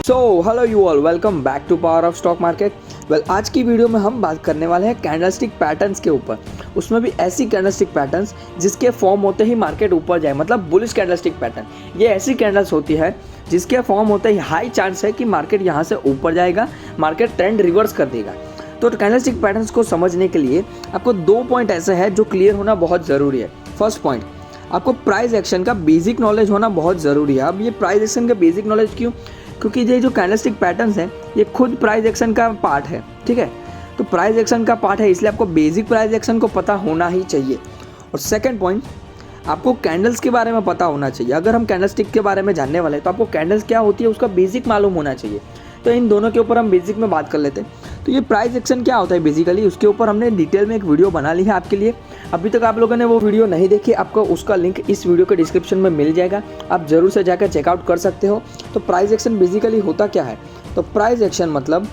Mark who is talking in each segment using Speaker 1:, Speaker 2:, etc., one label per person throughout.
Speaker 1: So hello you all, welcome back to power of stock market. आज की video में हम बात करने वाले हैं कैंडलस्टिक पैटर्न्स के ऊपर। उसमें भी ऐसी कैंडलस्टिक पैटर्न्स जिसके फॉर्म होते ही मार्केट ऊपर जाए, मतलब बुलिश कैंडलस्टिक पैटर्न। ये ऐसी कैंडल्स होती है जिसके फॉर्म होते ही हाई चांस है कि मार्केट यहाँ से ऊपर जाएगा, मार्केट ट्रेंड रिवर्स कर देगा। तो कैंडलस्टिक पैटर्न्स को समझने के लिए आपको 2 पॉइंट ऐसे हैं जो क्लियर होना बहुत ज़रूरी है। फर्स्ट पॉइंट, आपको प्राइस एक्शन का बेसिक नॉलेज होना बहुत ज़रूरी है। अब ये प्राइस एक्शन का बेसिक नॉलेज क्यों? क्योंकि ये जो कैंडलस्टिक पैटर्न्स हैं ये खुद प्राइस एक्शन का पार्ट है, ठीक है। तो प्राइस एक्शन का पार्ट है, इसलिए आपको बेसिक प्राइस एक्शन को पता होना ही चाहिए। और सेकंड पॉइंट, आपको कैंडल्स के बारे में पता होना चाहिए। अगर हम कैंडलस्टिक के बारे में जानने वाले हैं तो आपको कैंडल्स क्या होती है उसका बेसिक मालूम होना चाहिए। तो इन दोनों के ऊपर हम बेसिक में बात कर लेते हैं। तो ये प्राइस एक्शन क्या होता है बेसिकली, उसके ऊपर हमने डिटेल में एक वीडियो बना ली है आपके लिए। अभी तक आप लोगों ने वो वीडियो नहीं देखी, आपको उसका लिंक इस वीडियो के डिस्क्रिप्शन में मिल जाएगा, आप ज़रूर से जाकर चेकआउट कर सकते हो। तो प्राइस एक्शन बेसिकली होता क्या है? तो प्राइस एक्शन मतलब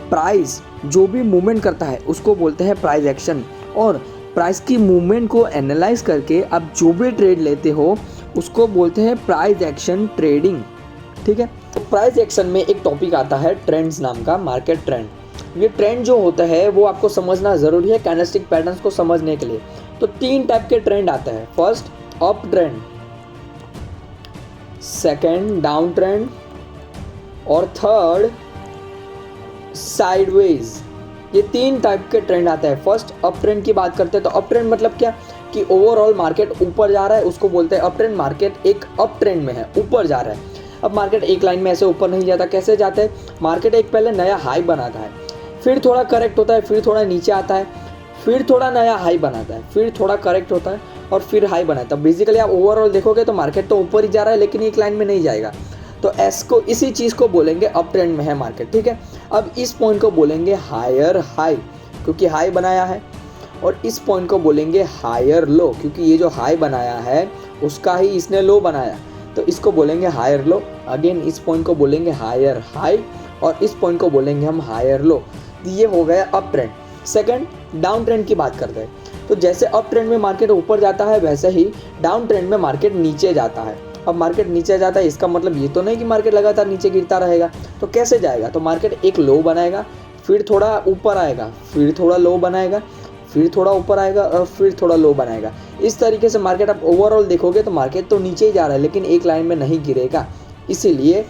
Speaker 1: प्राइस जो भी मूवमेंट करता है उसको बोलते हैं प्राइस एक्शन। और प्राइस की मूवमेंट को एनालाइज करके आप जो भी ट्रेड लेते हो उसको बोलते हैं प्राइस एक्शन ट्रेडिंग, ठीक है। तो प्राइस एक्शन में एक टॉपिक आता है ट्रेंड्स नाम का, मार्केट ट्रेंड। ये ट्रेंड जो होता है वो आपको समझना ज़रूरी है कैंडलस्टिक पैटर्न्स को समझने के लिए। तो 3 टाइप के ट्रेंड आते हैं। First up trend, second down trend और थर्ड साइडवेज। ये 3 टाइप के ट्रेंड आते हैं। फर्स्ट अप ट्रेंड की बात करते हैं तो अप ट्रेंड मतलब क्या कि ओवरऑल मार्केट ऊपर जा रहा है, उसको बोलते हैं अप ट्रेंड। मार्केट एक अप ट्रेंड में है, ऊपर जा रहा है। अब मार्केट एक लाइन में ऐसे ऊपर नहीं जाता, कैसे जाता है? मार्केट एक पहले नया हाई बनाता है, फिर थोड़ा करेक्ट होता है, फिर थोड़ा नीचे आता है, फिर थोड़ा नया हाई बनाता है, फिर थोड़ा करेक्ट होता है और फिर हाई बनाता है। बेसिकली आप ओवरऑल देखोगे तो मार्केट तो ऊपर ही जा रहा है लेकिन एक लाइन में नहीं जाएगा। तो इसको इसी चीज़ को बोलेंगे अप ट्रेंड में है मार्केट, ठीक है। अब इस पॉइंट को बोलेंगे हायर हाई क्योंकि हाई बनाया है, और इस पॉइंट को बोलेंगे हायर लो क्योंकि ये जो हाई बनाया है उसका ही इसने लो बनाया, तो इसको बोलेंगे हायर लो। अगेन इस पॉइंट को बोलेंगे हायर हाई और इस पॉइंट को बोलेंगे हम हायर लो। ये हो गया up trend. Second down trend की बात करते हैं। तो जैसे अप ट्रेंड में मार्केट ऊपर जाता है वैसे ही डाउन ट्रेंड में मार्केट नीचे जाता है। अब मार्केट नीचे जाता है इसका मतलब ये तो नहीं कि मार्केट लगातार नीचे गिरता रहेगा। तो कैसे जाएगा? तो मार्केट एक लो बनाएगा, फिर थोड़ा ऊपर आएगा, फिर थोड़ा लो बनाएगा, फिर थोड़ा ऊपर आएगा और फिर थोड़ा लो बनाएगा। इस तरीके से मार्केट आप ओवरऑल देखोगे तो मार्केट तो नीचे ही जा रहा है लेकिन एक लाइन में नहीं गिरेगा। इसीलिए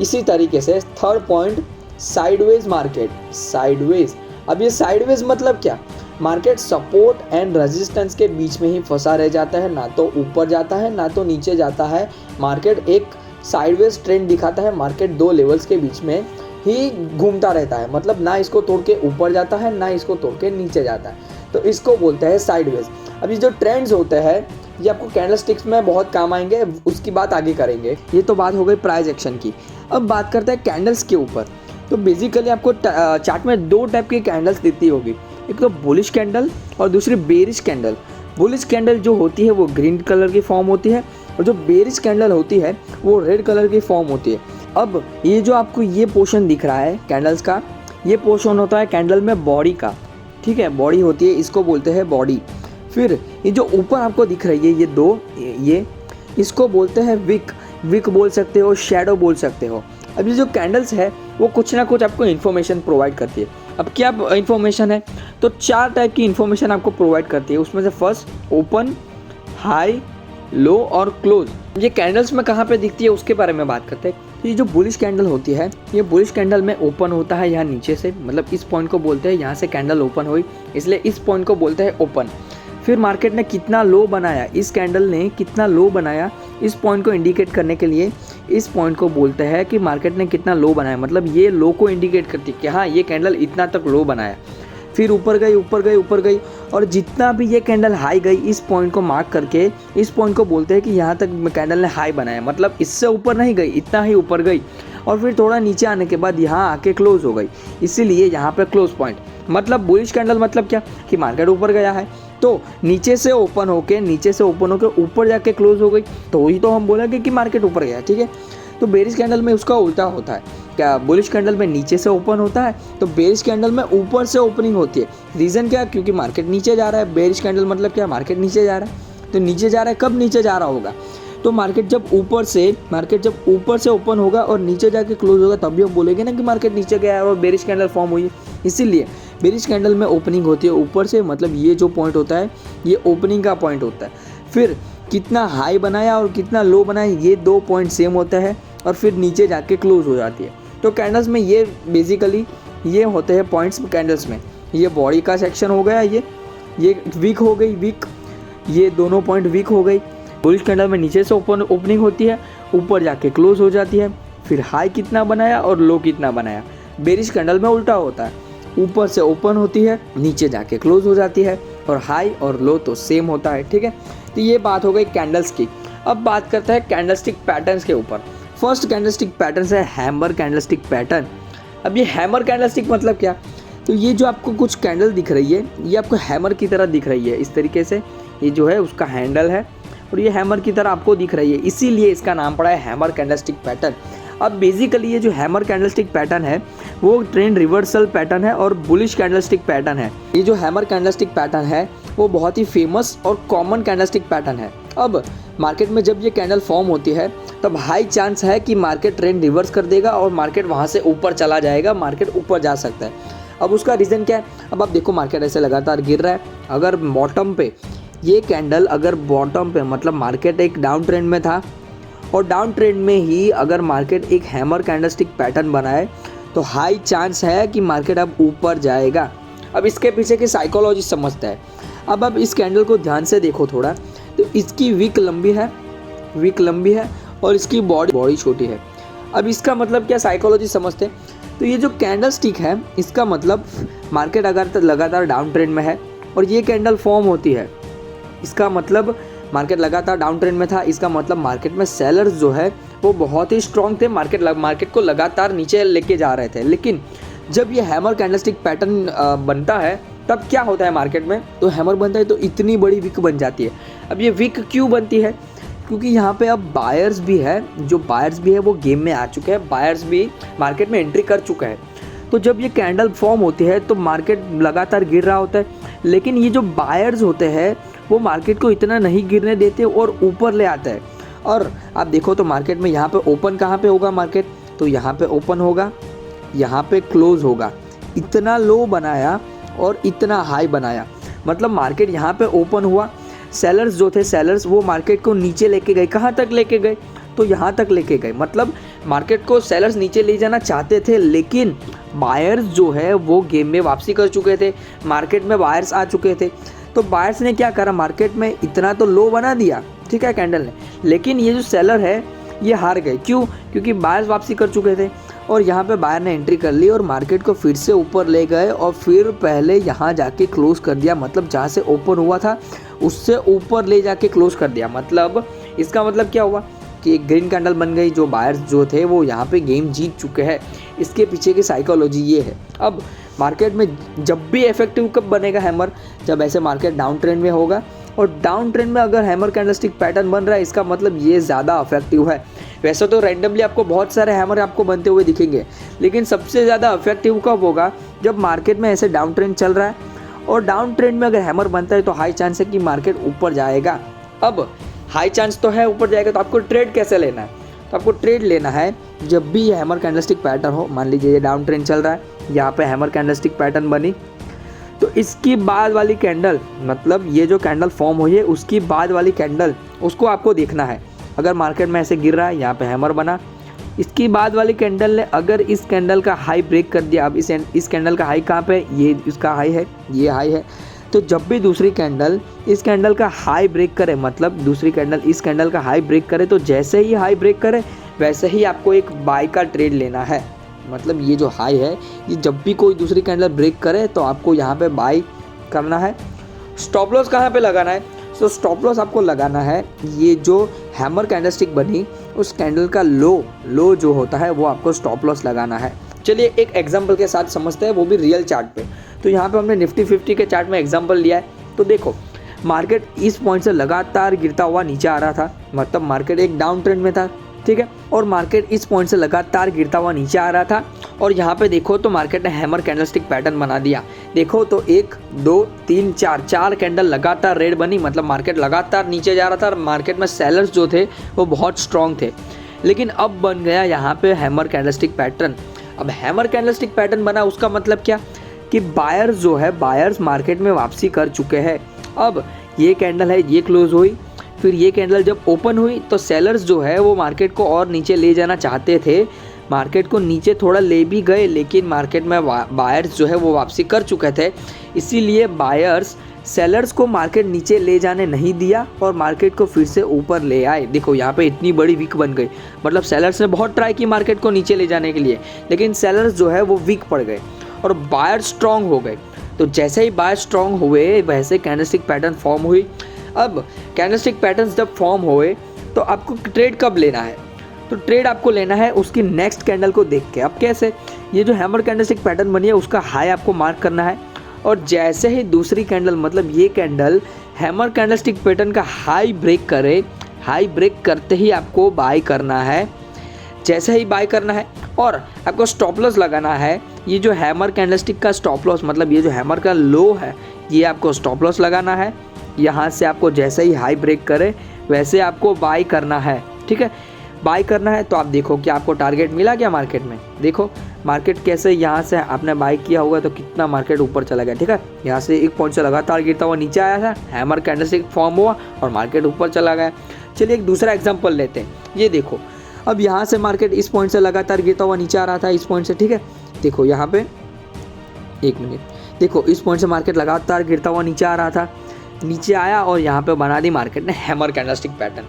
Speaker 1: इसी तरीके से third point sideways market, sideways. अब ये साइडवेज मतलब क्या? मार्केट सपोर्ट एंड रेजिस्टेंस के बीच में ही फंसा रह जाता है, ना तो ऊपर जाता है ना तो नीचे जाता है। मार्केट एक साइडवेज ट्रेंड दिखाता है, मार्केट 2 लेवल्स के बीच में ही घूमता रहता है, मतलब ना इसको तोड़ के ऊपर जाता है ना इसको तोड़ के नीचे जाता है, तो इसको बोलते हैं साइडवेज। अब ये जो ट्रेंड्स होते हैं ये आपको कैंडलस्टिक्स में बहुत काम आएंगे, उसकी बात आगे करेंगे। ये तो बात हो गई प्राइस एक्शन की। अब बात करते हैं कैंडल्स के ऊपर। तो बेसिकली आपको चार्ट में 2 टाइप की कैंडल्स दिखती होगी, एक तो बुलिश कैंडल और दूसरी बेरिश कैंडल। बुलिश कैंडल जो होती है वो ग्रीन कलर की फॉर्म होती है और जो बेरिश कैंडल होती है वो रेड कलर की फॉर्म होती है। अब ये जो आपको ये पोर्शन दिख रहा है कैंडल्स का, ये पोर्शन होता है कैंडल में बॉडी का, ठीक है। बॉडी होती है, इसको बोलते हैं बॉडी। फिर ये जो ऊपर आपको दिख रही है ये 2, ये इसको बोलते हैं विक। विक बोल सकते हो, शैडो बोल सकते हो। अब ये जो कैंडल्स है वो कुछ ना कुछ आपको इन्फॉर्मेशन प्रोवाइड करती है। अब क्या इन्फॉर्मेशन है? तो 4 टाइप की इन्फॉर्मेशन आपको प्रोवाइड करती है। उसमें से फर्स्ट ओपन, हाई, लो और क्लोज। ये कैंडल्स में कहाँ पे दिखती है उसके बारे में बात करते हैं। तो ये जो बुलिश कैंडल होती है ये बुलिश कैंडल में ओपन होता है यहाँ नीचे से, मतलब इस पॉइंट को बोलते हैं यहाँ से कैंडल ओपन हुई इसलिए इस पॉइंट को बोलते हैं ओपन। फिर मार्केट ने कितना लो बनाया, इस कैंडल ने कितना लो बनाया, इस पॉइंट को इंडिकेट करने के लिए इस पॉइंट को बोलते हैं कि मार्केट ने कितना लो बनाया, मतलब ये लो को इंडिकेट करती है कि हाँ ये कैंडल इतना तक लो बनाया। फिर ऊपर गई ऊपर गई ऊपर गई और जितना भी ये कैंडल हाई गई इस पॉइंट को मार्क करके इस पॉइंट को बोलते हैं कि यहाँ तक कैंडल ने हाई बनाया, मतलब इससे ऊपर नहीं गई, इतना ही ऊपर गई और फिर थोड़ा नीचे आने के बाद यहाँ आके क्लोज हो गई, इसीलिए यहाँ पे क्लोज पॉइंट। मतलब बुलिश कैंडल मतलब क्या कि मार्केट ऊपर गया है तो नीचे से ओपन होके ऊपर जाके क्लोज हो गई, तो वही तो हम बोलेंगे कि मार्केट ऊपर गया, ठीक है। तो बेरिश कैंडल में उसका उल्टा होता है। क्या बुलिश कैंडल में नीचे से ओपन होता है, तो बेरिश कैंडल में ऊपर से ओपनिंग होती है। रीज़न क्या? क्योंकि मार्केट नीचे जा रहा है। बेरिश कैंडल मतलब क्या? मार्केट नीचे जा रहा है। तो नीचे जा रहा है, कब नीचे जा रहा होगा? तो मार्केट जब ऊपर से ओपन होगा और नीचे जाके क्लोज होगा तभी हम बोलेंगे ना कि मार्केट नीचे गया है और बेरिश कैंडल फॉर्म हुई है। इसीलिए बेरिश कैंडल में ओपनिंग होती है ऊपर से, मतलब ये जो पॉइंट होता है ये ओपनिंग का पॉइंट होता है। फिर कितना हाई बनाया और कितना लो बनाया ये 2 पॉइंट सेम होता है और फिर नीचे जाके क्लोज हो जाती है। तो कैंडल्स में ये बेसिकली ये होते हैं पॉइंट्स कैंडल्स में। ये बॉडी का सेक्शन हो गया, ये वीक हो गई, वीक, ये दोनों पॉइंट वीक हो गई। बुलिश कैंडल में नीचे से ओपनिंग होती है, ऊपर जाके क्लोज हो जाती है, फिर हाई कितना बनाया और लो कितना बनाया। बेरिश कैंडल में उल्टा होता है, ऊपर से ओपन होती है, नीचे जाके क्लोज हो जाती है और हाई और लो तो सेम होता है। ठीक है, तो ये बात हो गई कैंडल्स की। अब बात करते हैं कैंडलस्टिक पैटर्न्स के ऊपर। फर्स्ट कैंडलस्टिक पैटर्न है हैमर कैंडलस्टिक पैटर्न। अब ये हैमर कैंडलस्टिक मतलब क्या, तो ये जो आपको कुछ कैंडल दिख रही है ये आपको हैमर की तरह दिख रही है। इस तरीके से ये जो है उसका हैंडल है और ये हैमर की तरह आपको दिख रही है, इसीलिए इसका नाम पड़ा है हैमर कैंडलस्टिक पैटर्न। अब बेसिकली ये जो हैमर कैंडलस्टिक पैटर्न है वो ट्रेंड रिवर्सल पैटर्न है और बुलिश कैंडलस्टिक पैटर्न है। ये जो हैमर कैंडलस्टिक पैटर्न है वो बहुत ही फेमस और कॉमन कैंडलस्टिक पैटर्न है। अब मार्केट में जब ये कैंडल फॉर्म होती है तब हाई चांस है कि मार्केट ट्रेंड रिवर्स कर देगा और मार्केट वहाँ से ऊपर चला जाएगा, मार्केट ऊपर जा सकता है। अब उसका रीज़न क्या है, अब आप देखो मार्केट ऐसे लगातार गिर रहा है, अगर बॉटम पे ये कैंडल अगर बॉटम पे मतलब मार्केट एक डाउन ट्रेंड में था और डाउन ट्रेंड में ही अगर मार्केट एक हैमर कैंडलस्टिक पैटर्न बनाए तो हाई चांस है कि मार्केट अब ऊपर जाएगा। अब इसके पीछे की साइकोलॉजी समझता है। अब इस कैंडल को ध्यान से देखो थोड़ा, तो इसकी विक लंबी है और इसकी बॉडी छोटी है। अब इसका मतलब क्या साइकोलॉजी समझते हैं, तो ये जो कैंडल स्टिक है इसका मतलब मार्केट अगर लगातार डाउन ट्रेंड में है और ये कैंडल फॉर्म होती है, इसका मतलब मार्केट लगातार डाउन ट्रेंड में था, इसका मतलब मार्केट में सेलर्स जो है वो बहुत ही स्ट्रॉन्ग थे, मार्केट को लगातार नीचे लेके जा रहे थे। लेकिन जब ये हैमर कैंडलस्टिक पैटर्न बनता है तब क्या होता है मार्केट में, तो हैमर बनता है तो इतनी बड़ी विक बन जाती है। अब ये विक क्यों बनती है, क्योंकि यहाँ पे अब बायर्स भी है वो गेम में आ चुके हैं, बायर्स भी मार्केट में एंट्री कर चुका है। तो जब ये कैंडल फॉर्म होती है तो मार्केट लगातार गिर रहा होता है, लेकिन ये जो बायर्स होते हैं वो मार्केट को इतना नहीं गिरने देते और ऊपर ले आता है। और आप देखो तो मार्केट में यहाँ पे ओपन कहाँ पे होगा मार्केट, तो यहाँ पे ओपन होगा, यहाँ पे क्लोज होगा। इतना लो बनाया और इतना हाई बनाया, मतलब मार्केट यहाँ पे ओपन हुआ, सेलर्स जो थे सेलर्स वो मार्केट को नीचे लेके गए। कहाँ तक लेके गए, तो यहाँ तक लेके गए। मतलब मार्केट को सेलर्स नीचे ले जाना चाहते थे, लेकिन बायर्स जो है वो गेम में वापसी कर चुके थे, मार्केट में बायर्स आ चुके थे। तो बायर्स ने क्या करा, मार्केट में इतना तो लो बना दिया, ठीक है कैंडल ने, लेकिन ये जो सेलर है ये हार गए। क्यों, क्योंकि बायर्स वापसी कर चुके थे और यहाँ पे बायर ने एंट्री कर ली और मार्केट को फिर से ऊपर ले गए और फिर पहले यहाँ जाके क्लोज कर दिया। मतलब जहाँ से ओपन हुआ था उससे ऊपर ले जाके क्लोज कर दिया। मतलब इसका मतलब क्या हुआ कि एक ग्रीन कैंडल बन गई, जो बायर्स जो थे वो यहाँ पे गेम जीत चुके हैं। इसके पीछे की साइकोलॉजी ये है। अब मार्केट में जब भी इफेक्टिव कब बनेगा हैमर, जब ऐसे मार्केट डाउन ट्रेंड में होगा, और डाउन ट्रेंड में अगर हैमर कैंडलस्टिक पैटर्न बन रहा है इसका मतलब ये ज़्यादा इफेक्टिव है। वैसे तो रैंडमली आपको बहुत सारे हैमर आपको बनते हुए दिखेंगे, लेकिन सबसे ज़्यादा इफेक्टिव कब होगा, जब मार्केट में ऐसे डाउन ट्रेंड चल रहा है और डाउन ट्रेंड में अगर हैमर बनता है तो हाई चांस है कि मार्केट ऊपर जाएगा। अब हाई चांस तो है ऊपर जाएगा, तो आपको ट्रेड कैसे लेना है, तो आपको ट्रेड लेना है जब भी ये हैमर कैंडलस्टिक पैटर्न हो। मान लीजिए ये डाउन ट्रेंड चल रहा है, यहाँ पे हैमर कैंडलस्टिक पैटर्न बनी, तो इसकी बाद वाली कैंडल, मतलब ये जो कैंडल फॉर्म हुई है उसकी बाद वाली कैंडल, उसको आपको देखना है। अगर मार्केट में ऐसे गिर रहा है, यहाँ पे हैमर बना, इसकी बाद वाली कैंडल ने अगर इस कैंडल का हाई ब्रेक कर दिया, अब इस कैंडल का हाई कहाँ पे, ये इसका हाई है, ये हाई है, तो जब भी दूसरी कैंडल इस कैंडल का हाई ब्रेक करे, मतलब दूसरी कैंडल इस कैंडल का हाई ब्रेक करे, तो जैसे ही हाई ब्रेक करे वैसे ही आपको एक बाय का ट्रेड लेना है। मतलब ये जो हाई है, ये जब भी कोई दूसरी कैंडल ब्रेक करे तो आपको यहाँ पे बाय करना है। स्टॉप लॉस कहाँ पे लगाना है, तो स्टॉप लॉस आपको लगाना है ये जो हैमर कैंडलस्टिक बनी उस कैंडल का लो जो होता है वो आपको स्टॉप लॉस लगाना है। चलिए एक एग्जांपल के साथ समझते हैं, वो भी रियल चार्ट पे। तो यहाँ पे हमने निफ्टी 50 के चार्ट में एग्जांपल लिया है। तो देखो मार्केट इस पॉइंट से लगातार गिरता हुआ नीचे आ रहा था, मतलब मार्केट एक डाउन ट्रेंड में था, ठीक है। और मार्केट इस पॉइंट से लगातार गिरता हुआ नीचे आ रहा था और यहाँ पे देखो तो मार्केट ने हैमर कैंडलस्टिक पैटर्न बना दिया। देखो तो 1 2 3 4 कैंडल लगातार रेड बनी, मतलब मार्केट लगातार नीचे जा रहा था और मार्केट में सेलर्स जो थे वो बहुत स्ट्रॉन्ग थे। लेकिन अब बन गया यहाँ पे हैमर कैंडलस्टिक पैटर्न। अब हैमर कैंडलस्टिक पैटर्न बना, उसका मतलब क्या कि बायर्स जो है, बायर्स मार्केट में वापसी कर चुके हैं। अब ये कैंडल है, ये क्लोज हुई, फिर ये कैंडल जब ओपन हुई तो सेलर्स जो है वो मार्केट को और नीचे ले जाना चाहते थे, मार्केट को नीचे थोड़ा ले भी गए, लेकिन मार्केट में बायर्स जो है वो वापसी कर चुके थे। इसीलिए बायर्स सेलर्स को मार्केट नीचे ले जाने नहीं दिया और मार्केट को फिर से ऊपर ले आए। देखो यहाँ पे इतनी बड़ी वीक बन गई, मतलब सेलर्स ने बहुत ट्राई की मार्केट को नीचे ले जाने के लिए, लेकिन सेलर्स जो है वो वीक पड़ गए और बायर स्ट्रॉन्ग हो गए। तो जैसे ही बायर स्ट्रॉन्ग हुए वैसे कैंडलस्टिक पैटर्न फॉर्म हुई। अब कैंडलस्टिक पैटर्न्स जब फॉर्म हुए तो आपको ट्रेड कब लेना है, तो ट्रेड आपको लेना है उसकी नेक्स्ट कैंडल को देख के। अब कैसे, ये जो हैमर कैंडलस्टिक पैटर्न बनी है उसका हाई आपको मार्क करना है और जैसे ही दूसरी कैंडल, मतलब ये कैंडल हैमर कैंडलस्टिक पैटर्न का हाई ब्रेक करे, हाई ब्रेक करते ही आपको बाय करना है। जैसे ही बाय करना है और आपको स्टॉप लॉस लगाना है। ये जो हैमर कैंडलस्टिक का स्टॉप लॉस, मतलब ये जो हैमर का लो है, ये आपको स्टॉप लॉस लगाना है। यहाँ से आपको जैसे ही हाई ब्रेक करे वैसे आपको बाय करना है, ठीक है। बाय करना है तो आप देखो कि आपको टारगेट मिला क्या मार्केट में। देखो मार्केट कैसे, यहाँ से आपने बाय किया होगा तो कितना मार्केट ऊपर चला गया, ठीक है। यहाँ से एक पॉइंट से लगातार गिरता हुआ नीचे आया था, हैमर कैंडलस्टिक फॉर्म हुआ और मार्केट ऊपर चला गया। चलिए एक दूसरा एग्जांपल लेते हैं। ये देखो अब यहाँ से मार्केट इस पॉइंट से लगातार गिरता हुआ नीचे आ रहा था, इस पॉइंट से, ठीक है। देखो यहाँ पे एक मिनट, देखो इस पॉइंट से मार्केट लगातार गिरता हुआ नीचे आ रहा था, नीचे आया और यहाँ पे बना दी मार्केट ने हैमर कैंडलस्टिक पैटर्न।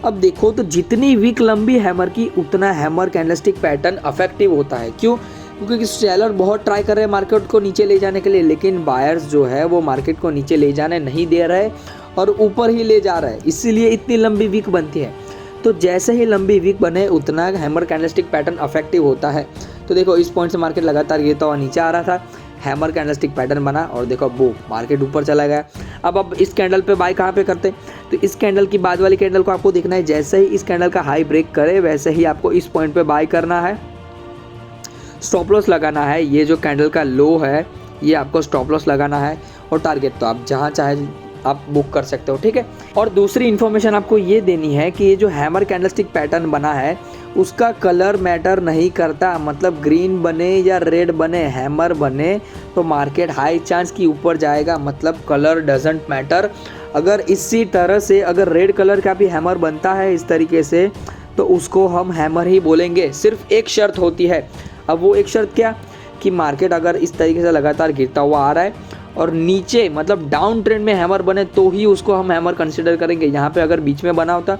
Speaker 1: अब देखो तो जितनी वीक लंबी हैमर की उतना हैमर कैंडलस्टिक पैटर्न इफेक्टिव होता है। क्यों? क्योंकि सेलर बहुत ट्राई कर रहे हैं मार्केट को नीचे ले जाने के लिए, लेकिन बायर्स जो है वो मार्केट को नीचे ले जाने नहीं दे रहे और ऊपर ही ले जा रहे हैं, इसीलिए इतनी लंबी वीक बनती है। तो जैसे ही लंबी वीक बने उतना हैमर कैंडलस्टिक पैटर्न इफेक्टिव होता है। तो देखो इस पॉइंट से मार्केट लगातार गिरता हुआ नीचे आ रहा था, हैमर कैंडलस्टिक पैटर्न बना और देखो वो मार्केट ऊपर चला गया। अब इस कैंडल पे बाय कहाँ पे करते, तो इस कैंडल की बाद वाली कैंडल को आपको देखना है। जैसे ही इस कैंडल का हाई ब्रेक करे वैसे ही आपको इस पॉइंट पे बाय करना है, स्टॉप लॉस लगाना है। ये जो कैंडल का लो है ये आपको स्टॉप लॉस लगाना है और टारगेट तो आप जहाँ चाहे आप बुक कर सकते हो, ठीक है। और दूसरी इन्फॉर्मेशन आपको ये देनी है कि ये जो हैमर कैंडलस्टिक पैटर्न बना है उसका कलर मैटर नहीं करता, मतलब ग्रीन बने या रेड बने, हैमर बने तो मार्केट हाई चांस की ऊपर जाएगा, मतलब कलर डजंट मैटर। अगर इसी तरह से अगर रेड कलर का भी हैमर बनता है इस तरीके से तो उसको हम हैमर ही बोलेंगे। सिर्फ एक शर्त होती है, अब वो एक शर्त क्या कि मार्केट अगर इस तरीके से लगातार गिरता हुआ आ रहा है और नीचे मतलब डाउन ट्रेंड में हैमर बने तो ही उसको हम हैमर कंसीडर करेंगे। यहाँ पे अगर बीच में बना होता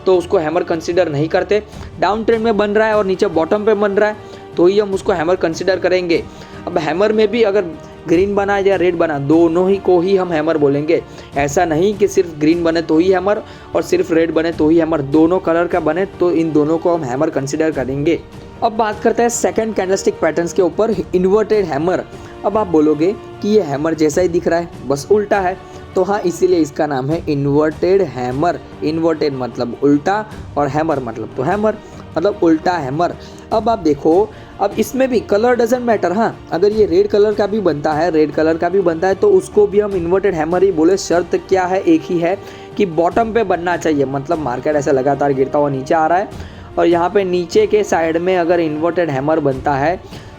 Speaker 1: तो उसको हैमर कंसीडर नहीं करते। डाउन ट्रेंड में बन रहा है और नीचे बॉटम पे बन रहा है तो ही हम उसको हैमर कंसीडर करेंगे। अब हैमर में भी अगर ग्रीन बना या रेड बना दोनों ही को ही हम हैमर बोलेंगे। ऐसा नहीं कि सिर्फ ग्रीन बने तो ही हैमर और सिर्फ रेड बने तो ही हैमर, दोनों कलर का बने तो इन दोनों को हम हैमर कंसीडर करेंगे। अब बात करते हैं सेकंड कैंडलस्टिक पैटर्न्स के ऊपर, इन्वर्टेड हैमर। अब आप बोलोगे कि ये हैमर जैसा ही दिख रहा है, बस उल्टा है, तो हाँ इसीलिए इसका नाम है इन्वर्टेड हैमर। इन्वर्टेड मतलब उल्टा और हैमर मतलब तो हैमर, मतलब उल्टा हैमर। अब आप देखो अब इसमें भी कलर डजंट मैटर। हाँ अगर ये रेड कलर का भी बनता है, रेड कलर का भी बनता है तो उसको भी हम इन्वर्टेड हैमर ही बोले। शर्त क्या है, एक ही है कि बॉटम पे बनना चाहिए, मतलब मार्केट ऐसा लगातार गिरता हुआ नीचे आ रहा है और यहाँ पे नीचे के साइड में अगर इन्वर्टेड हैमर बनता है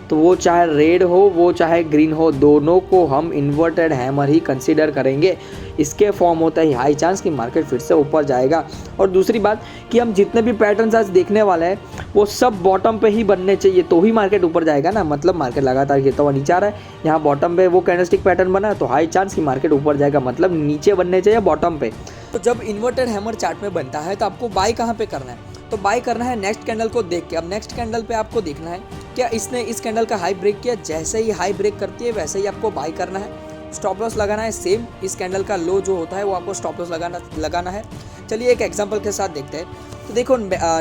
Speaker 1: तो वो चाहे रेड हो वो चाहे ग्रीन हो, दोनों को हम इन्वर्टेड हैमर ही कंसीडर करेंगे। इसके फॉर्म होता है हाई चांस कि मार्केट फिर से ऊपर जाएगा। और दूसरी बात कि हम जितने भी पैटर्न्स आज देखने वाले हैं वो सब बॉटम पे ही बनने चाहिए तो ही मार्केट ऊपर जाएगा ना। मतलब मार्केट लगातार गिरता हुआ नीचे आ रहा है, यहाँ बॉटम पे वो कैंडलस्टिक पैटर्न बना तो हाई चांस कि मार्केट ऊपर जाएगा, मतलब नीचे बनने चाहिए बॉटम पे। तो जब इन्वर्टेड हैमर चार्ट में बनता है तो आपको बाय कहाँ पे करना है, तो बाय करना है नेक्स्ट कैंडल को देख के। अब नेक्स्ट कैंडल पे आपको देखना है क्या इसने इस कैंडल का हाई ब्रेक किया, जैसे ही हाई ब्रेक करती है वैसे ही आपको बाय करना है। स्टॉप लॉस लगाना है सेम, इस कैंडल का लो जो होता है वो आपको स्टॉप लॉस लगाना है। चलिए एक एग्जांपल के साथ देखते हैं। तो देखो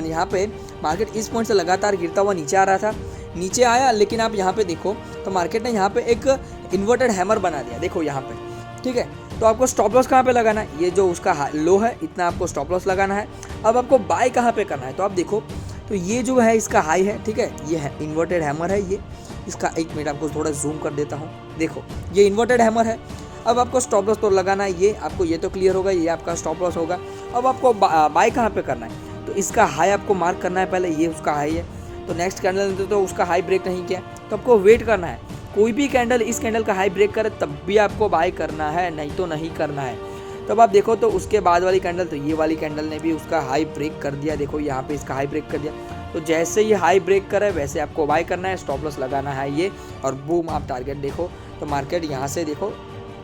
Speaker 1: यहाँ पे मार्केट इस पॉइंट से लगातार गिरता हुआ नीचे आ रहा था, नीचे आया, लेकिन आप यहाँ पे देखो तो मार्केट ने यहाँ पे एक इन्वर्टेड हैमर बना दिया। देखो यहाँ पे, ठीक है। तो आपको स्टॉप लॉस कहाँ पे लगाना है, ये जो उसका लो है इतना आपको स्टॉप लॉस लगाना है अब आपको बाय कहाँ पे करना है, तो आप देखो तो ये जो है इसका हाई है, ठीक है, ये है इन्वर्टेड हैमर है ये इसका। 1 मिनट आपको थोड़ा जूम कर देता हूँ, देखो ये इन्वर्टेड हैमर है। अब आपको स्टॉप लॉस तो लगाना है, ये आपको ये तो क्लियर होगा, ये आपका स्टॉप लॉस होगा। अब आपको बाय कहाँ पे करना है, तो इसका हाई आपको मार्क करना है पहले, ये उसका हाई है। तो नेक्स्ट कैंडल तो उसका हाई ब्रेक नहीं किया, तो आपको वेट करना है। कोई भी कैंडल इस कैंडल का हाई ब्रेक करे तब भी आपको बाय करना है, नहीं तो नहीं करना है। तब आप देखो तो उसके बाद वाली कैंडल, तो ये वाली कैंडल ने भी उसका हाई ब्रेक कर दिया, देखो यहाँ पे इसका हाई ब्रेक कर दिया। तो जैसे ये हाई ब्रेक करे वैसे आपको बाय करना है, स्टॉप लॉस लगाना है ये, और बूम आप टारगेट देखो। तो मार्केट यहाँ से देखो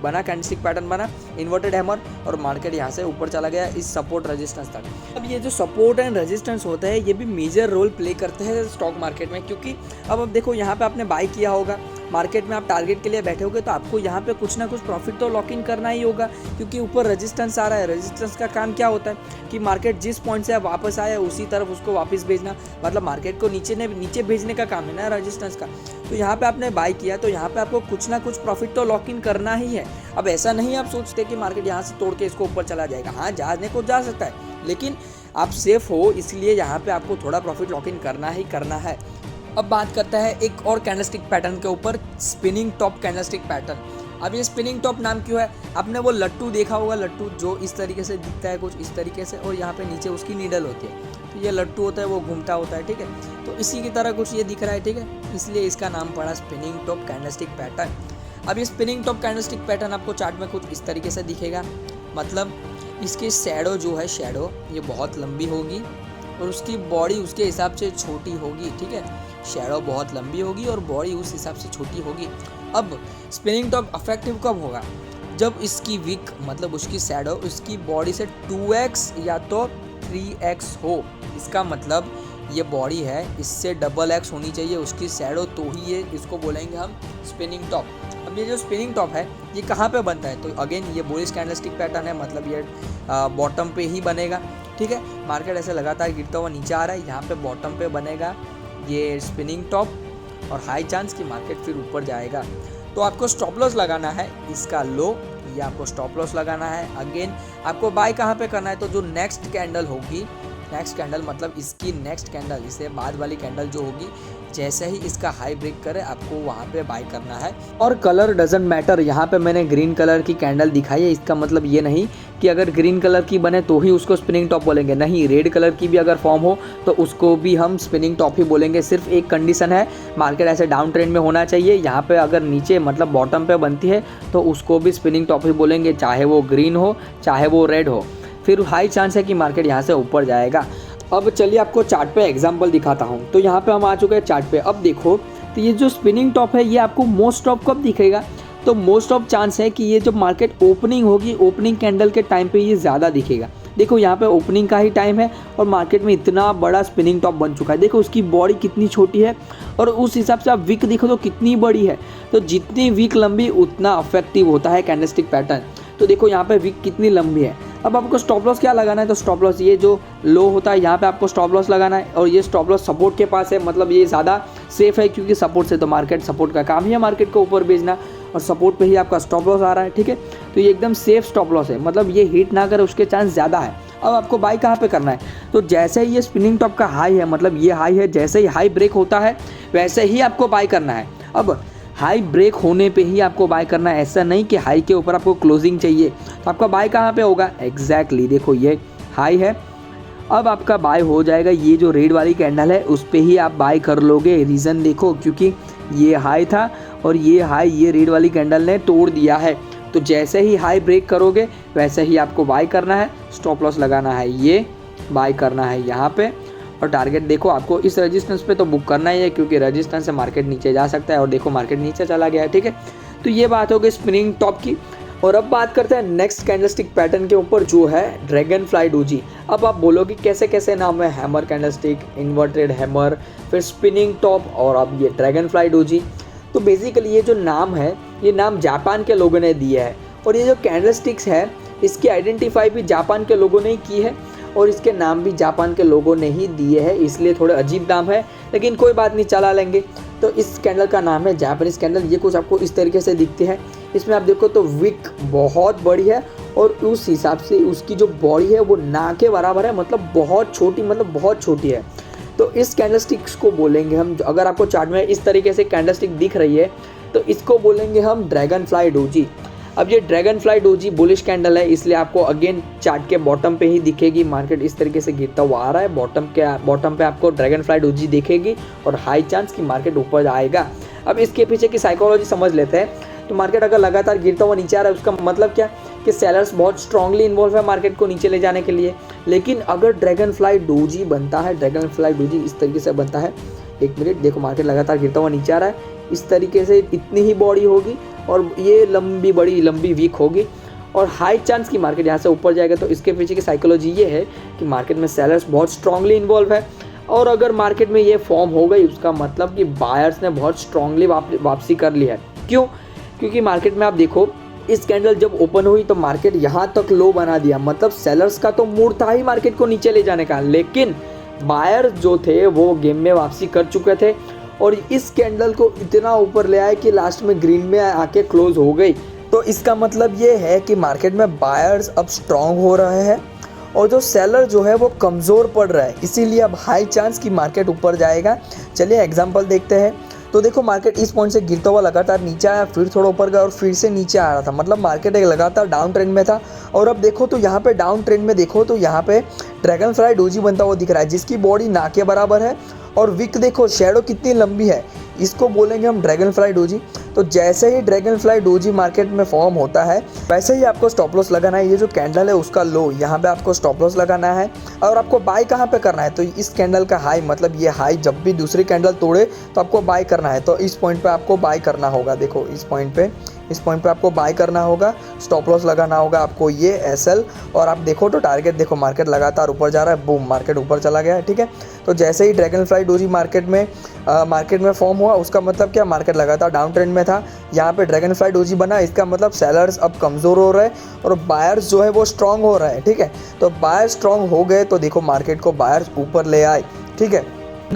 Speaker 1: बना, कैंडलस्टिक पैटर्न बना, इन्वर्टेड हैमर, और मार्केट यहाँ से ऊपर चला गया इस सपोर्ट रेजिस्टेंस तक। अब ये जो सपोर्ट एंड रेजिस्टेंस होता है ये भी मेजर रोल प्ले करते हैं स्टॉक मार्केट में, क्योंकि अब देखो यहाँ पे आपने बाय किया होगा, मार्केट में आप टारगेट के लिए बैठे होगे, तो आपको यहाँ पे कुछ ना कुछ प्रॉफिट तो लॉक इन करना ही होगा, क्योंकि ऊपर रेजिस्टेंस आ रहा है। रेजिस्टेंस का काम क्या होता है कि मार्केट जिस पॉइंट से वापस आया उसी तरफ उसको वापस भेजना, मतलब मार्केट को नीचे भेजने का काम है ना रेजिस्टेंस का। तो यहाँ पे आपने बाय किया तो यहाँ पे आपको कुछ ना कुछ प्रॉफिट तो लॉक इन करना ही है। अब ऐसा नहीं आप सोचते कि मार्केट यहाँ से तोड़ के इसको ऊपर चला जाएगा, हाँ जाने को जा सकता है, लेकिन आप सेफ हो इसलिए यहाँ पे आपको थोड़ा प्रॉफिट लॉक इन करना ही करना है। अब बात करता है एक और कैंडलस्टिक पैटर्न के ऊपर, स्पिनिंग टॉप कैंडलस्टिक पैटर्न। अब ये स्पिनिंग टॉप नाम क्यों है, आपने वो लट्टू देखा होगा, लट्टू जो इस तरीके से दिखता है कुछ इस तरीके से, और यहाँ पे नीचे उसकी नीडल होती है, तो ये लट्टू होता है वो घूमता होता है, ठीक है। तो इसी की तरह कुछ ये दिख रहा है, ठीक है, इसलिए इसका नाम पड़ा स्पिनिंग टॉप कैंडलस्टिक पैटर्न। अब ये स्पिनिंग टॉप कैंडलस्टिक पैटर्न आपको चार्ट में कुछ इस तरीके से दिखेगा, मतलब इसकी शैडो जो है, शैडो ये बहुत लंबी होगी और उसकी बॉडी उसके हिसाब से छोटी होगी, ठीक है, शैडो बहुत लंबी होगी और बॉडी उस हिसाब से छोटी होगी। अब स्पिनिंग टॉप इफेक्टिव कब होगा, जब इसकी विक मतलब उसकी शैडो उसकी बॉडी से 2x या तो 3x हो। इसका मतलब ये बॉडी है इससे डबल x होनी चाहिए उसकी शैडो, तो ही ये इसको बोलेंगे हम स्पिनिंग टॉप। अब ये जो स्पिनिंग टॉप है ये कहाँ पे बनता है, तो अगेन ये बुलिश कैंडलस्टिक पैटर्न है, मतलब ये बॉटम पे ही बनेगा, ठीक है। मार्केट ऐसे लगातार गिरता हुआ नीचे आ रहा है, यहाँ पे बॉटम पे बनेगा ये स्पिनिंग टॉप, और हाई चांस कि मार्केट फिर ऊपर जाएगा। तो आपको स्टॉप लॉस लगाना है इसका लो, या आपको स्टॉप लॉस लगाना है। अगेन आपको बाय कहाँ पे करना है, तो जो नेक्स्ट कैंडल होगी, नेक्स्ट कैंडल मतलब इसकी नेक्स्ट कैंडल, इससे बाद वाली कैंडल जो होगी, जैसे ही इसका हाई ब्रेक करे आपको वहाँ पे बाय करना है। और कलर डजंट मैटर, यहाँ पे मैंने ग्रीन कलर की कैंडल दिखाई है, इसका मतलब ये नहीं कि अगर ग्रीन कलर की बने तो ही उसको स्पिनिंग टॉप बोलेंगे, नहीं, रेड कलर की भी अगर फॉर्म हो तो उसको भी हम स्पिनिंग टॉप ही बोलेंगे। सिर्फ एक कंडीशन है, मार्केट ऐसे डाउन ट्रेंड में होना चाहिए, यहाँ पे अगर नीचे मतलब बॉटम पे बनती है तो उसको भी स्पिनिंग टॉप ही बोलेंगे, चाहे वो ग्रीन हो चाहे वो रेड हो, फिर हाई चांस है कि मार्केट यहाँ से ऊपर जाएगा। अब चलिए आपको चार्ट पे एग्जांपल दिखाता हूँ। तो यहाँ पे हम आ चुके हैं चार्ट पे। अब देखो तो ये जो स्पिनिंग टॉप है ये आपको मोस्ट ऑफ कब दिखेगा, तो मोस्ट ऑफ चांस है कि ये जब मार्केट ओपनिंग होगी, ओपनिंग कैंडल के टाइम पे ये ज़्यादा दिखेगा। देखो यहाँ पे ओपनिंग का ही टाइम है और मार्केट में इतना बड़ा स्पिनिंग टॉप बन चुका है, देखो उसकी बॉडी कितनी छोटी है और उस हिसाब से आप विक देखो तो कितनी बड़ी है। तो जितनी विक लंबी उतना अफेक्टिव होता है कैंडलस्टिक पैटर्न। तो देखो यहाँ पे विक कितनी लंबी है। अब आपको स्टॉप लॉस क्या लगाना है, तो स्टॉप लॉस ये जो लो होता है यहाँ पे आपको स्टॉप लॉस लगाना है, और ये स्टॉप लॉस सपोर्ट के पास है, मतलब ये ज़्यादा सेफ है, क्योंकि सपोर्ट से तो मार्केट, सपोर्ट का काम ही है मार्केट को ऊपर भेजना, और सपोर्ट पे ही आपका स्टॉप लॉस आ रहा है, ठीक है। तो ये एकदम सेफ स्टॉप लॉस है, मतलब ये हिट ना करे उसके चांस ज़्यादा है। अब आपको बाय कहाँ पे करना है, तो जैसे ही ये स्पिनिंग टॉप का हाई है, मतलब ये हाई है, जैसे ही हाई ब्रेक होता है वैसे ही आपको बाय करना है। अब हाई ब्रेक होने पे ही आपको बाय करना है, ऐसा नहीं कि हाई के ऊपर आपको क्लोजिंग चाहिए। तो आपका बाय कहाँ पे होगा, एग्जैक्टली देखो ये हाई है, अब आपका बाय हो जाएगा ये जो रेड वाली कैंडल है उस पे ही आप बाय कर लोगे। रीज़न देखो, क्योंकि ये हाई था और ये हाई ये रेड वाली कैंडल ने तोड़ दिया है। तो जैसे ही हाई ब्रेक करोगे वैसे ही आपको बाय करना है, स्टॉप लॉस लगाना है, ये बाय करना है यहाँ पे, और टारगेट देखो आपको इस रेजिस्टेंस पे तो बुक करना ही है, क्योंकि रेजिस्टेंस से मार्केट नीचे जा सकता है, और देखो मार्केट नीचे चला गया है, ठीक है। तो ये बात हो गई स्पिनिंग टॉप की। और अब बात करते हैं नेक्स्ट कैंडलस्टिक पैटर्न के ऊपर, जो है ड्रैगन फ्लाई डोजी। अब आप बोलोगे कैसे कैसे नाम है, हैमर कैंडलस्टिक, इन्वर्टेड हैमर, फिर स्पिनिंग टॉप, और अब ये ड्रैगन फ्लाई डोजी। तो बेसिकली ये जो नाम है ये नाम जापान के लोगों ने दिया है, और ये जो कैंडलस्टिक्स है इसकी आइडेंटिफाई भी जापान के लोगों ने ही की है, और इसके नाम भी जापान के लोगों ने ही दिए हैं, इसलिए थोड़े अजीब नाम है, लेकिन कोई बात नहीं, चला लेंगे। तो इस कैंडल का नाम है जापानीज कैंडल। ये कुछ आपको इस तरीके से दिखते हैं, इसमें आप देखो तो विक बहुत बड़ी है और उस हिसाब से उसकी जो बॉडी है वो ना के बराबर है, मतलब बहुत छोटी, मतलब बहुत छोटी है। तो इस कैंडलस्टिक्स को बोलेंगे हम, अगर आपको चार्ट में इस तरीके से कैंडलस्टिक दिख रही है तो इसको बोलेंगे हम ड्रैगन फ्लाई डोजी। अब ये dragon fly doji bullish candle है, इसलिए आपको अगेन चार्ट के बॉटम पे ही दिखेगी। मार्केट इस तरीके से गिरता हुआ आ रहा है, बॉटम पे आपको ड्रैगन फ्लाई डोजी दिखेगी और हाई चांस कि मार्केट ऊपर आएगा। अब इसके पीछे की साइकोलॉजी समझ लेते हैं। तो मार्केट अगर लगातार गिरता हुआ नीचे आ रहा है उसका मतलब क्या कि सेलर्स बहुत स्ट्रांगली इन्वॉल्व है मार्केट को नीचे ले जाने के लिए। लेकिन अगर ड्रैगन फ्लाई डोजी बनता है, ड्रैगन फ्लाई डोजी इस तरीके से बनता है, एक मिनट देखो, मार्केट लगातार गिरता हुआ नीचे आ रहा है, इस तरीके से इतनी ही बॉडी होगी और ये लंबी वीक होगी और हाई चांस की मार्केट यहाँ से ऊपर जाएगा। तो इसके पीछे की साइकोलॉजी ये है कि मार्केट में सेलर्स बहुत स्ट्रांगली इन्वॉल्व है और अगर मार्केट में ये फॉर्म हो गई उसका मतलब कि बायर्स ने बहुत स्ट्रांगली वापसी कर ली है। क्यों? क्योंकि मार्केट में आप देखो इस कैंडल जब ओपन हुई तो मार्केट यहाँ तक लो बना दिया, मतलब सेलर्स का तो मूड था ही मार्केट को नीचे ले जाने का, लेकिन बायर्स जो थे वो गेम में वापसी कर चुके थे और इस कैंडल को इतना ऊपर ले आए कि लास्ट में ग्रीन में आके क्लोज हो गई। तो इसका मतलब ये है कि मार्केट में बायर्स अब स्ट्रांग हो रहे हैं और जो सेलर जो है वो कमज़ोर पड़ रहा है, इसीलिए अब हाई चांस की मार्केट ऊपर जाएगा। चलिए एग्जांपल देखते हैं। तो देखो मार्केट इस पॉइंट से गिरता हुआ लगातार नीचे आया, फिर थोड़ा ऊपर गया और फिर से नीचे आ रहा था, मतलब मार्केट एक लगातार डाउन ट्रेंड में था। और अब देखो तो यहाँ पे डाउन ट्रेंड में देखो तो यहाँ पे ड्रैगन फ्लाई डोजी बनता हुआ दिख रहा है जिसकी बॉडी ना के बराबर है और विक देखो शैडो कितनी लंबी है, इसको बोलेंगे हम ड्रैगन फ्लाई डोजी। तो जैसे ही ड्रैगन फ्लाई डोजी मार्केट में फॉर्म होता है वैसे ही आपको स्टॉप लॉस लगाना है। ये जो कैंडल है उसका लो, यहाँ पे आपको स्टॉप लॉस लगाना है और आपको बाय कहाँ पे करना है, तो इस कैंडल का हाई, मतलब ये हाई जब भी दूसरी कैंडल तोड़े तो आपको बाय करना है। तो इस पॉइंट पे आपको बाय करना होगा, देखो इस पॉइंट पे आपको बाय करना होगा, स्टॉप लॉस लगाना होगा आपको ये एसएल। और आप देखो तो टारगेट देखो, मार्केट लगातार ऊपर जा रहा है, बूम मार्केट ऊपर चला गया है, ठीक है। तो जैसे ही ड्रैगन फ्लाई डोजी मार्केट में फॉर्म हुआ उसका मतलब क्या, मार्केट लगातार डाउन ट्रेंड में था, यहाँ पे ड्रैगन फ्लाई डोजी बना, इसका मतलब सेलर्स अब कमज़ोर हो रहे हैं और बायर्स जो है वो स्ट्रांग हो रहे हैं, ठीक है। तो बायर्स स्ट्रांग हो गए तो देखो मार्केट को बायर्स ऊपर ले आए, ठीक है।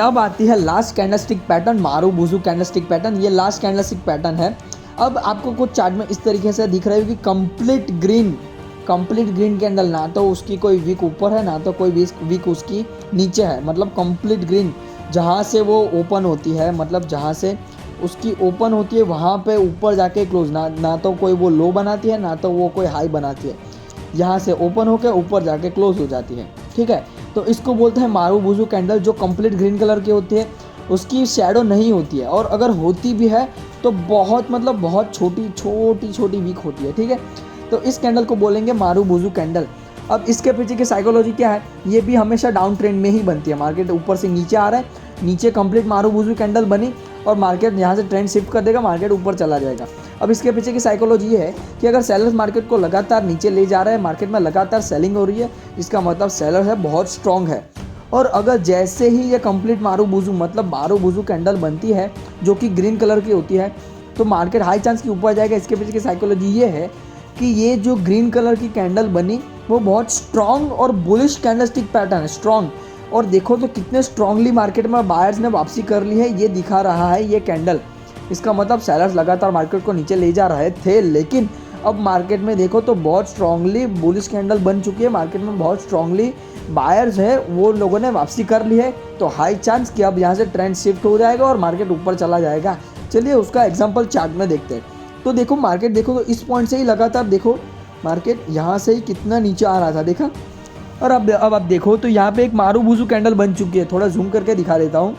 Speaker 1: अब आती है last candlestick pattern, marubozu candlestick pattern. ये लास्ट कैंडलस्टिक पैटर्न है। अब आपको कुछ चार्ट में इस तरीके से दिख रहा है कि कंप्लीट ग्रीन कैंडल, ना तो उसकी कोई वीक ऊपर है ना तो कोई वीक उसकी नीचे है, मतलब कंप्लीट ग्रीन। जहाँ से वो ओपन होती है, मतलब जहाँ से उसकी ओपन होती है वहाँ पे ऊपर जाके क्लोज, ना तो कोई वो लो बनाती है ना तो वो कोई हाई बनाती है, यहाँ से ओपन होकर ऊपर जाके क्लोज हो जाती है, ठीक है। तो इसको बोलते हैं मारुबुजु कैंडल, जो कंप्लीट ग्रीन कलर की होती है, उसकी शैडो नहीं होती है और अगर होती भी है तो बहुत, मतलब बहुत छोटी वीक होती है, ठीक है। तो इस कैंडल को बोलेंगे मारुबुजु कैंडल। अब इसके पीछे की साइकोलॉजी क्या है, ये भी हमेशा डाउन ट्रेंड में ही बनती है। मार्केट ऊपर से नीचे आ रहा है, नीचे कंप्लीट मारुबुजु कैंडल बनी और मार्केट यहाँ से ट्रेंड शिफ्ट कर देगा, मार्केट ऊपर चला जाएगा। अब इसके पीछे की साइकोलॉजी ये है कि अगर सेलर्स मार्केट को लगातार नीचे ले जा रहे हैं, मार्केट में लगातार सेलिंग हो रही है, इसका मतलब सेलर है बहुत स्ट्रांग है। और अगर जैसे ही ये कंप्लीट मारुबुजु, मतलब मारुबुजु कैंडल बनती है जो कि ग्रीन कलर की होती है, तो मार्केट हाई चांस की ऊपर जाएगा। इसके पीछे की साइकोलॉजी ये है कि ये जो ग्रीन कलर की कैंडल बनी वो बहुत स्ट्रांग और बुलिश कैंडलस्टिक पैटर्न है, स्ट्रांग। और देखो तो कितने स्ट्रांगली मार्केट में बायर्स ने वापसी कर ली है, ये दिखा रहा है ये कैंडल। इसका मतलब सेलर्स लगातार मार्केट को नीचे ले जा रहे थे, लेकिन अब मार्केट में देखो तो बहुत स्ट्रांगली बुलिश कैंडल बन चुकी है, मार्केट में बहुत स्ट्रांगली बायर्स है, वो लोगों ने वापसी कर ली है। तो हाई चांस कि अब यहाँ से ट्रेंड शिफ्ट हो जाएगा और मार्केट ऊपर चला जाएगा। चलिए उसका एग्जांपल चार्ट में देखते हैं। तो देखो मार्केट देखो तो इस पॉइंट से ही लगातार देखो मार्केट यहाँ से ही कितना नीचे आ रहा था, देखा। और अब आप देखो तो यहाँ पे एक मारुबुजु कैंडल बन चुकी है, थोड़ा जूम करके दिखा देता हूँ।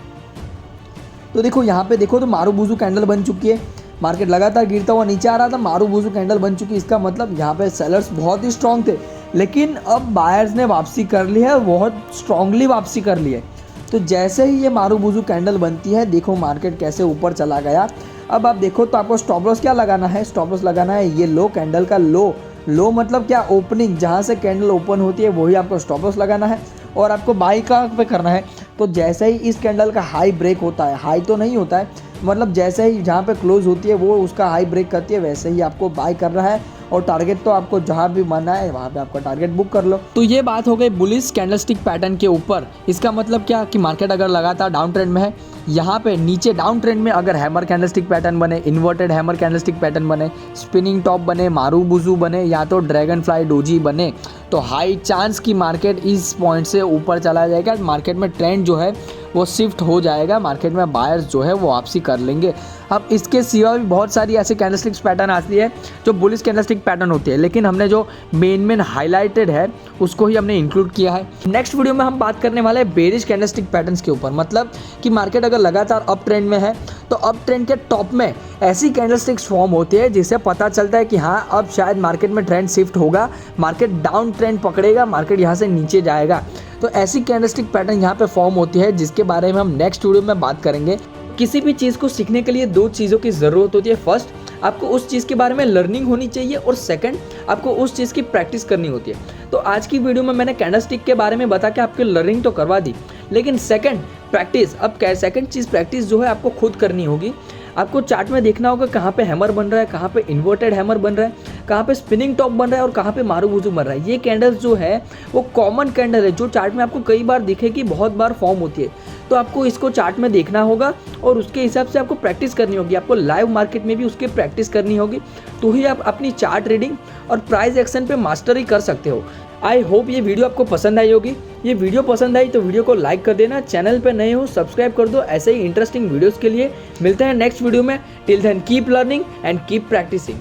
Speaker 1: तो देखो यहाँ पे देखो तो मारुबुजु कैंडल बन चुकी है, मार्केट लगातार गिरता हुआ नीचे आ रहा था, मारुबुजु कैंडल बन चुकी है। इसका मतलब यहाँ पे सेलर्स बहुत ही स्ट्रांग थे, लेकिन अब बायर्स ने वापसी कर ली है, बहुत स्ट्रांगली वापसी कर ली है। तो जैसे ही ये मारुबुजु कैंडल बनती है, देखो मार्केट कैसे ऊपर चला गया। अब आप देखो तो आपको स्टॉप लॉस क्या लगाना है, स्टॉप लॉस लगाना है ये लो कैंडल का लो मतलब क्या, ओपनिंग, जहाँ से कैंडल ओपन होती है वही आपको स्टॉप लॉस लगाना है। और आपको बाई कहाँ पे करना है, तो जैसे ही इस कैंडल का हाई ब्रेक होता है, हाई तो नहीं होता है, मतलब जैसे ही जहाँ पे क्लोज होती है वो उसका हाई ब्रेक करती है, वैसे ही आपको बाय करना है और टारगेट तो आपको जहाँ भी मानना है वहाँ पे आपका टारगेट बुक कर लो। तो ये बात हो गई बुलिश कैंडलस्टिक पैटर्न के ऊपर। इसका मतलब क्या कि मार्केट अगर लगातार डाउन ट्रेंड में है, यहाँ पे नीचे डाउन ट्रेंड में अगर हैमर कैंडलस्टिक पैटर्न बने, इन्वर्टेड हैमर कैंडलस्टिक पैटर्न बने, स्पिनिंग टॉप बने, मारूबुजू बने या तो ड्रैगन फ्लाई डोजी बने, तो हाई चांस की मार्केट इस पॉइंट से ऊपर चला जाएगा। मार्केट में ट्रेंड जो है वो शिफ्ट हो जाएगा, मार्केट में बायर्स जो है वो वापसी कर लेंगे। अब इसके सिवा भी बहुत सारी ऐसे कैंडलस्टिक्स पैटर्न आती है जो बुलिश कैंडलस्टिक पैटर्न होती है, लेकिन हमने जो मेन हाईलाइटेड है उसको ही हमने इंक्लूड किया है। नेक्स्ट वीडियो में हम बात करने वाले हैं बेरिश कैंडलस्टिक पैटर्न्स के ऊपर। मतलब कि मार्केट अगर लगातार अप ट्रेंड में है तो अप ट्रेंड के टॉप में ऐसी कैंडलस्टिक्स फॉर्म होती है जिससे पता चलता है कि हाँ अब शायद मार्केट में ट्रेंड शिफ्ट होगा, मार्केट डाउन ट्रेंड पकड़ेगा, मार्केट यहाँ से नीचे जाएगा। तो ऐसी कैंडलस्टिक पैटर्न यहाँ पे फॉर्म होती है जिसके बारे में हम नेक्स्ट वीडियो में बात करेंगे। किसी भी चीज़ को सीखने के लिए दो चीज़ों की ज़रूरत होती है। फर्स्ट, आपको उस चीज़ के बारे में लर्निंग होनी चाहिए और सेकंड, आपको उस चीज़ की प्रैक्टिस करनी होती है। तो आज की वीडियो में मैंने कैंडलस्टिक के बारे में बता के आपकी लर्निंग तो करवा दी, लेकिन सेकंड प्रैक्टिस, अब सेकंड चीज़ प्रैक्टिस जो है आपको खुद करनी होगी। आपको चार्ट में देखना होगा कहाँ पे हैमर बन रहा है, कहाँ पे इन्वर्टेड हैमर बन रहा है, कहाँ पे स्पिनिंग टॉप बन रहा है और कहाँ पे मारूबुजू बन रहा है। ये कैंडल्स जो है वो कॉमन कैंडल है जो चार्ट में आपको कई बार दिखेगी, बहुत बार फॉर्म होती है। तो आपको इसको चार्ट में देखना होगा और उसके हिसाब से आपको प्रैक्टिस करनी होगी। आपको लाइव मार्केट में भी उसकी प्रैक्टिस करनी होगी, तो ही आप अपनी चार्ट रीडिंग और प्राइस एक्शन पे मास्टरी कर सकते हो। आई होप ये वीडियो आपको पसंद आई होगी। ये वीडियो पसंद आई तो वीडियो को लाइक कर देना, चैनल पे नए हो सब्सक्राइब कर दो। ऐसे ही इंटरेस्टिंग वीडियोस के लिए मिलते हैं नेक्स्ट वीडियो में। Till then keep learning and keep practising.